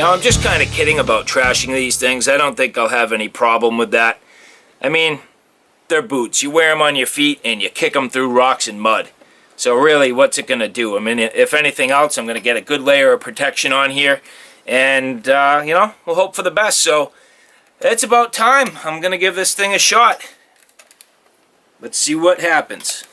Now, I'm just kind of kidding about trashing these things. I don't think I'll have any problem with that. I mean, they're boots. You wear them on your feet and you kick them through rocks and mud. So really, what's it going to do? I mean, if anything else, I'm going to get a good layer of protection on here. And, you know, we'll hope for the best. So, it's about time. I'm going to give this thing a shot. Let's see what happens.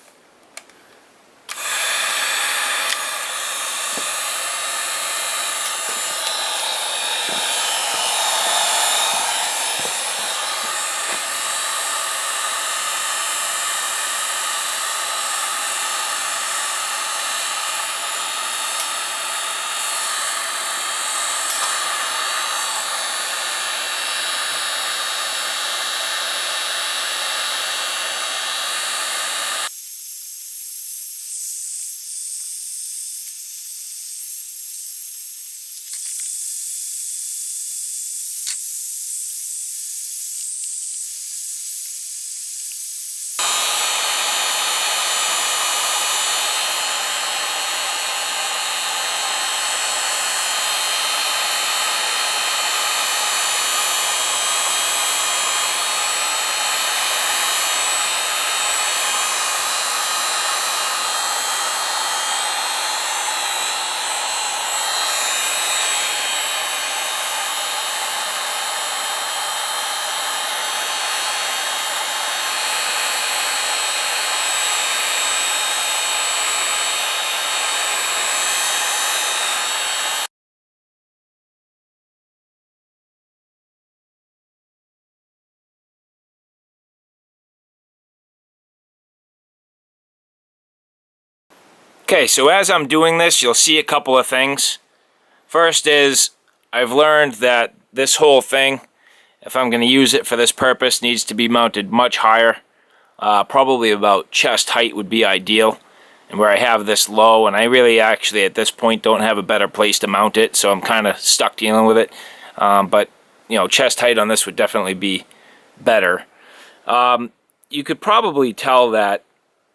Okay, so as I'm doing this, you'll see a couple of things. First is, I've learned that this whole thing, if I'm going to use it for this purpose, needs to be mounted much higher. Probably about chest height would be ideal. And where I have this low, and I really actually at this point don't have a better place to mount it, so I'm kind of stuck dealing with it. But, you know, chest height on this would definitely be better. You could probably tell that,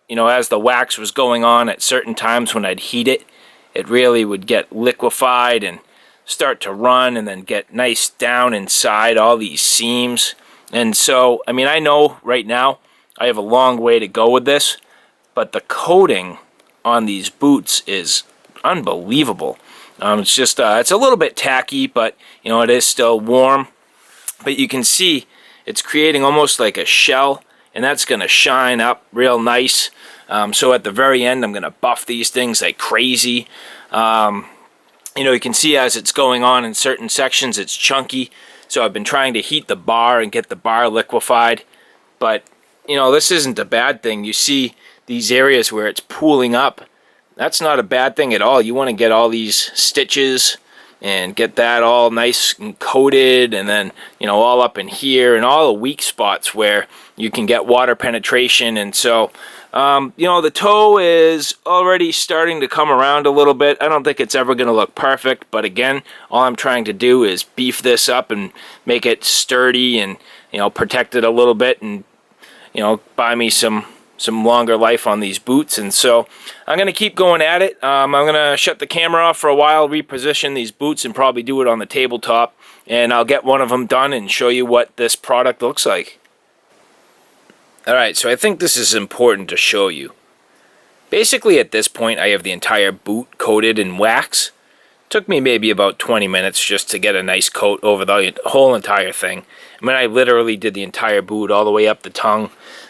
you know, as the wax was going on at certain times when I'd heat it, it really would get liquefied and start to run and then get nice down inside all these seams. And so, I mean, I know right now I have a long way to go with this, but the coating on these boots is unbelievable. It's just, it's a little bit tacky, but, you know, it is still warm. But you can see it's creating almost like a shell, and that's going to shine up real nice. So at the very end, I'm going to buff these things like crazy. You know, you can see as it's going on in certain sections, it's chunky. So I've been trying to heat the bar and get the bar liquefied. But, you know, this isn't a bad thing. You see these areas where it's pooling up. That's not a bad thing at all. You want to get all these stitches and get that all nice and coated, and then, you know, all up in here and all the weak spots where you can get water penetration. And so, you know, the toe is already starting to come around a little bit. I don't think it's ever going to look perfect, but again, all I'm trying to do is beef this up and make it sturdy and, you know, protect it a little bit and, you know, buy me some longer life on these boots. And so I'm going to keep going at it. I'm going to shut the camera off for a while, reposition these boots, and probably do it on the tabletop. And I'll get one of them done and show you what this product looks like. Alright, so I think this is important to show you. Basically at this point I have the entire boot coated in wax. Took me maybe about 20 minutes just to get a nice coat over the whole entire thing. I mean, I literally did the entire boot all the way up the tongue,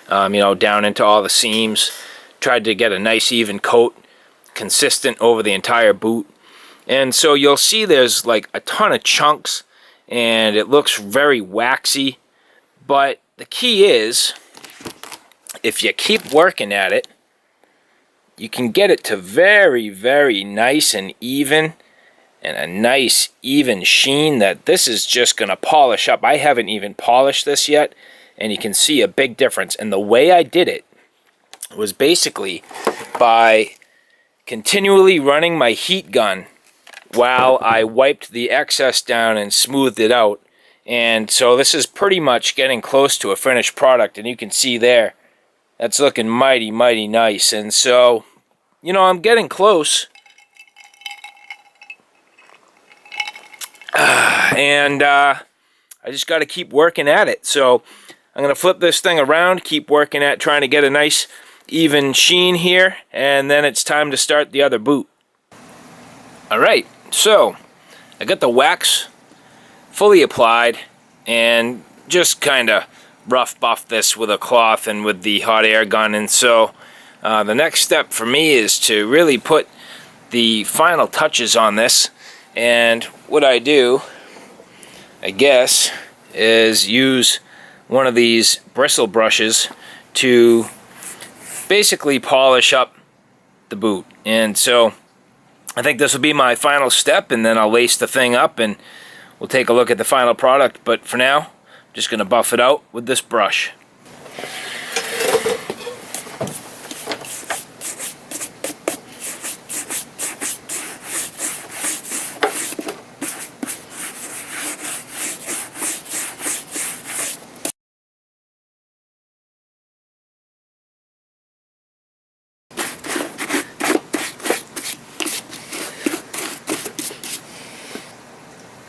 you know, down into all the seams. Tried to get a nice even coat, consistent over the entire boot. And so you'll see there's like a ton of chunks, and it looks very waxy. But the key is, if you keep working at it, you can get it to very, very nice and even, and a nice even sheen that this is just going to polish up. I haven't even polished this yet, and you can see a big difference. And the way I did it was basically by continually running my heat gun while I wiped the excess down and smoothed it out. And so this is pretty much getting close to a finished product, and you can see there, that's looking mighty, mighty nice. And so, you know, I'm getting close. and I just got to keep working at it. So I'm going to flip this thing around, keep working at trying to get a nice even sheen here, and then it's time to start the other boot. Alright, so I got the wax fully applied and just kind of rough buff this with a cloth and with the hot air gun. And so the next step for me is to really put the final touches on this. And what I do, I guess, is use one of these bristle brushes to basically polish up the boot. And so I think this will be my final step, and then I'll lace the thing up and we'll take a look at the final product. But for now, I'm just going to buff it out with this brush.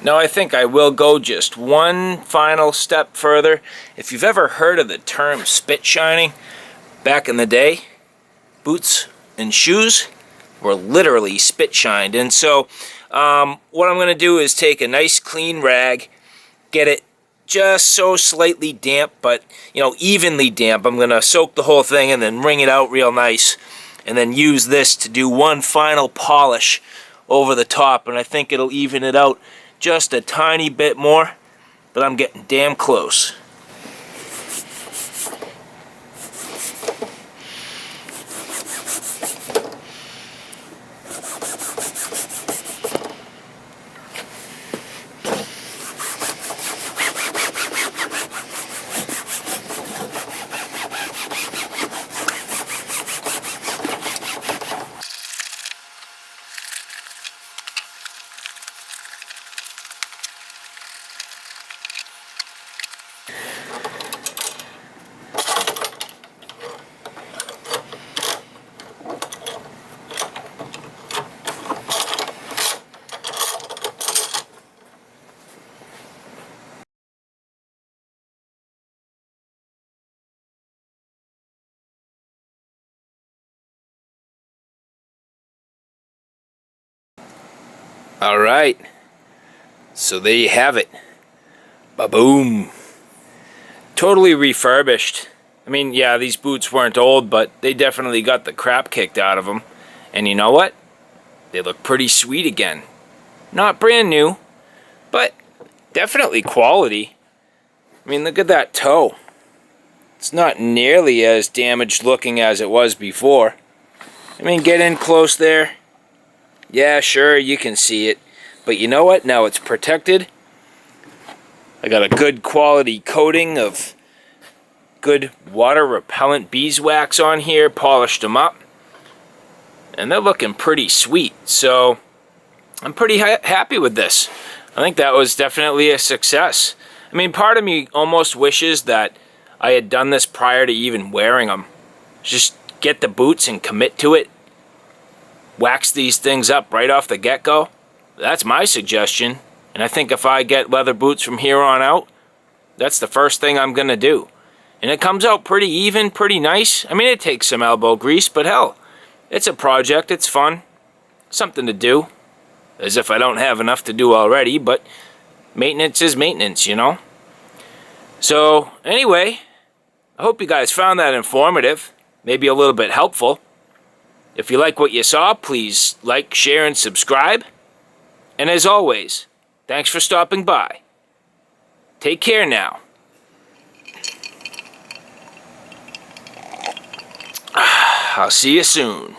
Now I think I will go just one final step further. If you've ever heard of the term spit shining, back in the day, boots and shoes were literally spit shined. And so what I'm going to do is take a nice clean rag, get it just so slightly damp, but evenly damp. I'm going to soak the whole thing and then wring it out real nice, and then use this to do one final polish over the top, and I think it'll even it out just a tiny bit more, but I'm getting damn close. Alright, so there you have it. Ba-boom. Totally refurbished. I mean, yeah, these boots weren't old, but they definitely got the crap kicked out of them. And you know what? They look pretty sweet again. Not brand new, but definitely quality. I mean, look at that toe. It's not nearly as damaged looking as it was before. I mean, get in close there. Yeah, sure, you can see it. But you know what? Now it's protected. I got a good quality coating of good water repellent beeswax on here. Polished them up. And they're looking pretty sweet. So I'm pretty happy with this. I think that was definitely a success. I mean, part of me almost wishes that I had done this prior to even wearing them. Just get the boots and commit to it. Wax these things up right off the get-go. That's my suggestion. And I think if I get leather boots from here on out, that's the first thing I'm going to do. And it comes out pretty even, pretty nice. I mean, it takes some elbow grease, but hell, it's a project, it's fun. Something to do. As if I don't have enough to do already, but maintenance is maintenance, you know? So, anyway, I hope you guys found that informative. Maybe a little bit helpful. If you like what you saw, please like, share, and subscribe. And as always, thanks for stopping by. Take care now. I'll see you soon.